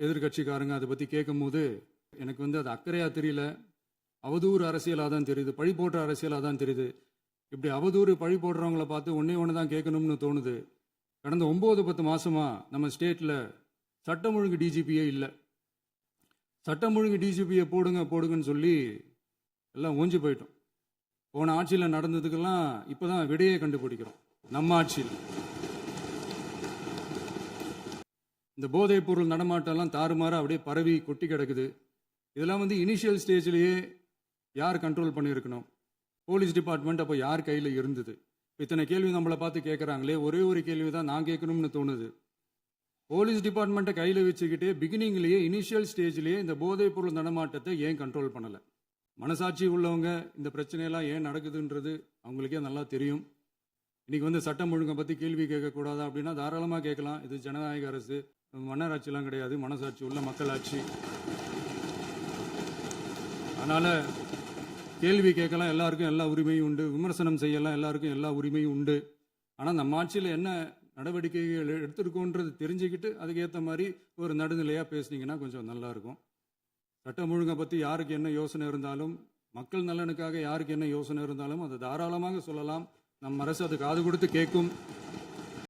எதிர்கட்சிக்காரங்க அதை பற்றி கேட்கும்போது எனக்கு அது அக்கறையாக தெரியல, அவதூறு அரசியலாக தான் தெரியுது, பழி போடுற அரசியலாக தான் தெரியுது. இப்படி அவதூறு பழி போடுறவங்கள பார்த்து ஒன்று தான் கேட்கணும்னு தோணுது. கடந்த 9-10 மாசமா நம்ம ஸ்டேட்டில் சட்டம் ஒழுங்கு டிஜிபியே இல்லை. சட்டம் ஒழுங்கு டிஜிபியை போடுங்கன்னு சொல்லி எல்லாம் ஓஞ்சி போயிட்டோம். போன ஆட்சியில் நடந்ததுக்கெல்லாம் இப்போதான் விடையே கண்டுபிடிக்கிறோம். நம்ம ஆட்சியில் இந்த போதைப் பொருள் நடமாட்டம்லாம் தாறுமாற அப்படியே பரவி கொட்டி கிடக்குது. இதெல்லாம் இனிஷியல் ஸ்டேஜ்லேயே யார் கண்ட்ரோல் பண்ணியிருக்கணும்? போலீஸ் டிபார்ட்மெண்ட் அப்போ யார் கையில் இருந்தது? இத்தனை கேள்வி நம்மளை பார்த்து கேட்குறாங்களே, ஒரே ஒரு கேள்வி தான் நான் கேட்கணும்னு தோணுது. போலீஸ் டிபார்ட்மெண்ட்டை கையில் வச்சுக்கிட்டே பிகினிங்லேயே இனிஷியல் ஸ்டேஜ்லேயே இந்த போதைப் பொருள் நடமாட்டத்தை ஏன் கண்ட்ரோல் பண்ணலை? மனசாட்சி உள்ளவங்க இந்த பிரச்சனையெல்லாம் ஏன் நடக்குதுன்றது அவங்களுக்கே நல்லா தெரியும். இன்னைக்கு சட்டம் ஒழுங்கை பற்றி கேள்வி கேட்கக்கூடாதா அப்படின்னா தாராளமாக கேட்கலாம். இது ஜனநாயக அரசு, மன்னராட்சிலாம் கிடையாது, மனசாட்சி உள்ள மக்களாட்சி. அதனால் கேள்வி கேட்கலாம், எல்லாருக்கும் எல்லா உரிமையும் உண்டு. விமர்சனம் செய்யலாம், எல்லாருக்கும் எல்லா உரிமையும் உண்டு. ஆனால் நம்ம ஆட்சியில் என்ன நடவடிக்கைகள் எடுத்திருக்கோன்றது தெரிஞ்சுக்கிட்டு அதுக்கேற்ற மாதிரி ஒரு நடுநிலையாக பேசுனீங்கன்னா கொஞ்சம் நல்லாயிருக்கும். சட்டம் ஒழுங்கை பற்றி யாருக்கு என்ன யோசனை இருந்தாலும், மக்கள் நலனுக்காக யாருக்கு என்ன யோசனை இருந்தாலும் அதை தாராளமாக சொல்லலாம். நம்ம அரசு அது காது கொடுத்து கேட்கும்.